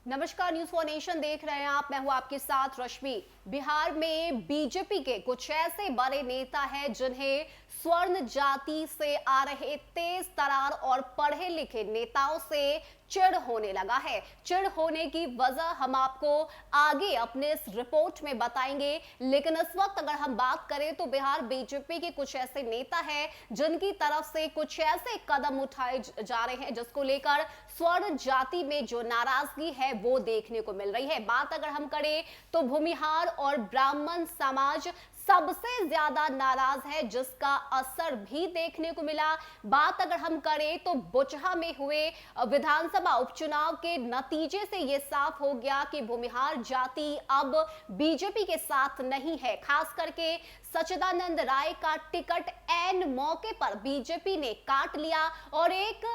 नमस्कार, news for nation देख रहे हैं आप। मैं हूं आपके साथ रश्मि। बिहार में बीजेपी के कुछ ऐसे बड़े नेता हैं जिन्हें स्वर्ण जाति से आ रहे तेज तरार और पढ़े लिखे नेताओं से चिढ़ होने लगा है। चिढ़ होने की वजह हम आपको आगे अपने इस रिपोर्ट में बताएंगे, लेकिन इस वक्त अगर हम बात करें तो बिहार बीजेपी के कुछ ऐसे नेता हैं जिनकी तरफ से कुछ ऐसे कदम उठाए जा रहे हैं जिसको लेकर स्वर्ण जाति में जो नाराजगी है वो देखने को मिल रही है। बात अगर हम करें तो भूमिहार और ब्राह्मण समाज सबसे ज्यादा नाराज है, जिसका असर भी देखने को मिला। बात अगर हम करें तो बुचहा में हुए विधानसभा उपचुनाव के नतीजे से यह साफ हो गया कि भूमिहार जाति अब बीजेपी के साथ नहीं है। खास करके सच्चिदानंद राय का टिकट ऐन मौके पर बीजेपी ने काट लिया और एक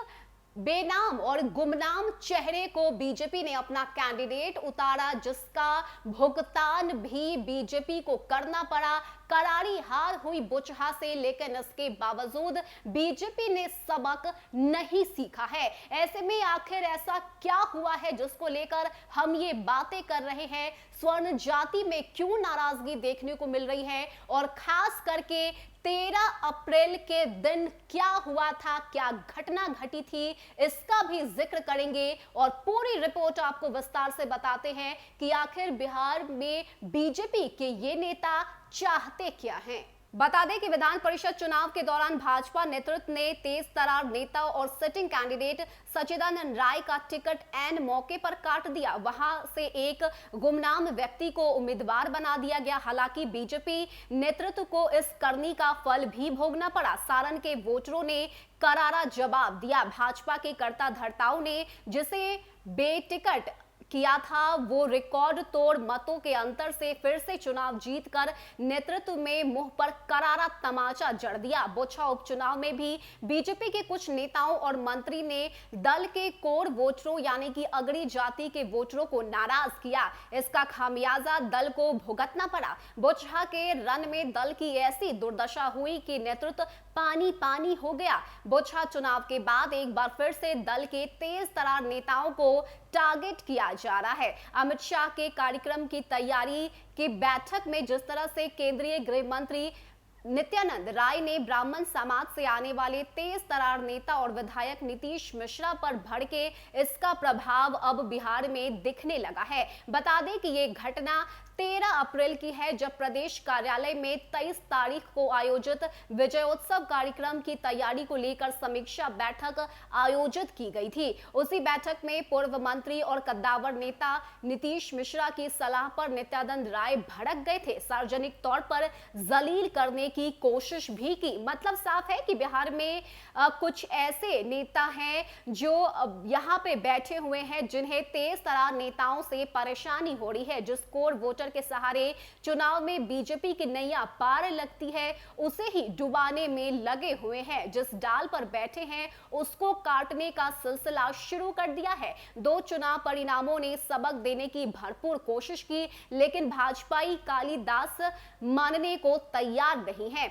बेनाम और गुमनाम चेहरे को बीजेपी ने अपना कैंडिडेट उतारा, जिसका भुगतान भी बीजेपी को करना पड़ा। करारी हार हुई बुचहा से, लेकिन इसके बावजूद बीजेपी ने सबक नहीं सीखा है। ऐसे में आखिर ऐसा क्या हुआ है जिसको लेकर हम ये बातें कर रहे हैं? स्वर्ण जाति में क्यों नाराजगी देखने को मिल रही है और खास करके 13 अप्रैल के दिन क्या हुआ था, क्या घटना घटी थी, इसका भी जिक्र करेंगे और पूरी रिपोर्ट आपको विस्तार से बताते हैं कि आखिर बिहार में बीजेपी के ये नेता चाहते क्या हैं। बता दें कि विधान परिषद चुनाव के दौरान भाजपा नेतृत्व ने तेज तरार नेता और सिटिंग कैंडिडेट सच्चिदानंद राय का टिकट ऐन मौके पर काट दिया। वहां से एक गुमनाम व्यक्ति को उम्मीदवार बना दिया गया। हालांकि बीजेपी नेतृत्व को इस करनी का फल भी भोगना पड़ा। सारण के वोटरों ने करारा जवाब दिया। भाजपा के कर्ता धर्ताओं ने जिसे बेटिकट किया था वो रिकॉर्ड तोड़ मतों के अंतर से फिर से चुनाव जीतकर नेतृत्व में मुंह पर करारा तमाचा जड़ दिया। बुचहा उपचुनाव में भी बीजेपी के कुछ नेताओं और मंत्री ने दल के कोर वोटरों यानी कि अगड़ी जाति के वोटरों को नाराज किया। इसका खामियाजा दल को भुगतना पड़ा। बुचहा के रन में दल की ऐसी दुर्दशा हुई कि नेतृत्व पानी पानी हो गया। बुचहा चुनाव के बाद एक बार फिर से दल के तेज तरार नेताओं को टारगेट किया जा रहा है। अमित शाह के कार्यक्रम की तैयारी की बैठक में जिस तरह से केंद्रीय गृह मंत्री नित्यानंद राय ने ब्राह्मण समाज से आने वाले तेज तरार नेता और विधायक नीतीश मिश्रा पर भड़के, इसका प्रभाव अब बिहार में दिखने लगा है। बता दें कि ये घटना 13 अप्रैल की है, जब प्रदेश कार्यालय में 23 तारीख को आयोजित विजयोत्सव कार्यक्रम की तैयारी को लेकर समीक्षा बैठक आयोजित की गई थी। उसी बैठक में पूर्व मंत्री और कद्दावर नेता नीतीश मिश्रा की सलाह पर नित्यानंद राय भड़क गए थे। सार्वजनिक तौर पर जलील करने की कोशिश भी की। मतलब साफ है कि बिहार में कुछ ऐसे नेता हैं जो यहाँ पे बैठे हुए हैं जिन्हें तेज तरार नेताओं से परेशानी हो रही है। जिस कोर वोटर के सहारे चुनाव में बीजेपी की नैया पार लगती है, उसे ही डुबाने में लगे हुए हैं। जिस डाल पर बैठे हैं उसको काटने का सिलसिला शुरू कर दिया है। 2 चुनाव परिणामों ने सबक देने की भरपूर कोशिश की, लेकिन भाजपाई कालिदास मानने को तैयार नहीं है।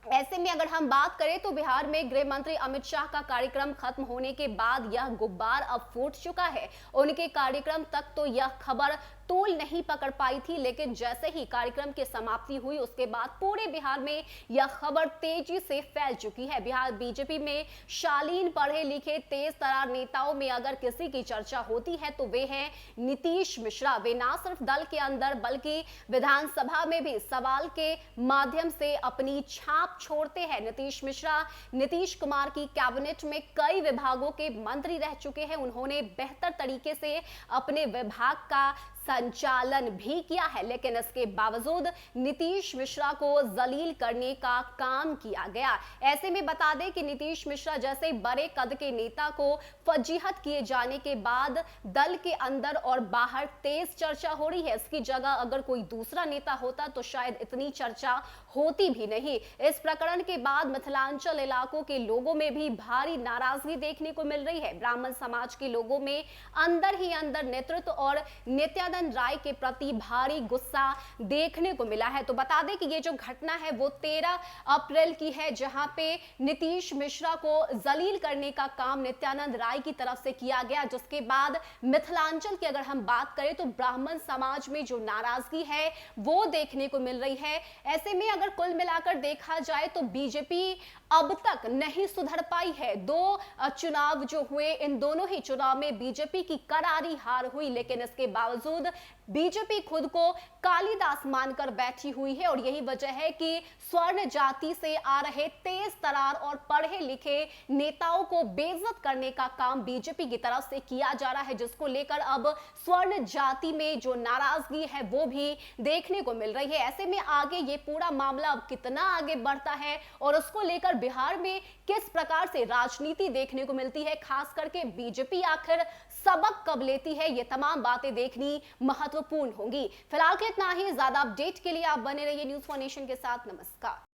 ऐसे में अगर हम बात करें तो बिहार में गृह मंत्री अमित शाह का कार्यक्रम खत्म होने के बाद यह गुब्बार अब फूट चुका है। उनके कार्यक्रम तक तो यह खबर तूल नहीं पकड़ पाई थी, लेकिन जैसे ही कार्यक्रम की समाप्ति हुई उसके बाद पूरे बिहार में यह खबर तेजी से फैल चुकी है। बिहार बीजेपी में शालीन पढ़े लिखे तेज तरार नेताओं में अगर किसी की चर्चा होती है तो वे हैं नीतीश मिश्रा। वे ना सिर्फ दल के अंदर बल्कि विधानसभा में भी सवाल के माध्यम से अपनी छाप छोड़ते हैं। नीतीश मिश्रा नीतीश कुमार की कैबिनेट में कई विभागों के मंत्री रह चुके हैं। उन्होंने बेहतर तरीके से अपने विभाग का संचालन भी किया है, लेकिन इसके बावजूद नीतीश मिश्रा को जलील करने का काम किया गया। ऐसे में बता दें कि नीतीश मिश्रा जैसे बड़े कद के नेता को फजीहत किए जाने के बाद दल के अंदर और बाहर तेज चर्चा हो रही है। इसकी जगह अगर कोई दूसरा नेता होता तो शायद इतनी चर्चा होती भी नहीं। इस प्रकरण के बाद मिथिलांचल इलाकों के लोगों में भी भारी नाराजगी देखने को मिल रही है। ब्राह्मण समाज के लोगों में अंदर ही अंदर नेतृत्व और नित्यानंद नित्यानंद राय के प्रति भारी गुस्सा देखने को मिला है। तो बता दें कि ये जो घटना है वो 13 अप्रैल की है, जहां पे नीतीश मिश्रा को जलील करने का काम नित्यानंद राय की तरफ से किया गया, जिसके बाद मिथिलांचल की अगर हम बात करें तो ब्राह्मण समाज में जो नाराजगी है वो देखने को मिल रही है। ऐसे में अगर कुल मिलाकर देखा जाए तो बीजेपी अब तक नहीं सुधर पाई है। दो चुनाव जो हुए, इन दोनों ही चुनाव में बीजेपी की करारी हार हुई, लेकिन इसके बावजूद बीजेपी खुद को कालिदास मानकर बैठी हुई है और यही वजह है कि स्वर्ण जाति से आ रहे तेज तरार और पढ़े लिखे नेताओं को बेइज्जत करने का काम बीजेपी की तरफ से किया जा रहा है, जिसको लेकर अब स्वर्ण जाति में जो नाराजगी है वो भी देखने को मिल रही है। ऐसे में आगे ये पूरा मामला अब कितना आगे बढ़ता है और उसको लेकर बिहार में किस प्रकार से राजनीति देखने को मिलती है, खास करके बीजेपी आखिर सबक कब लेती है, ये तमाम बातें देखनी महत्वपूर्ण होंगी। फिलहाल के इतना ही। ज्यादा अपडेट के लिए आप बने रहिए न्यूज़ फॉर नेशन के साथ। नमस्कार।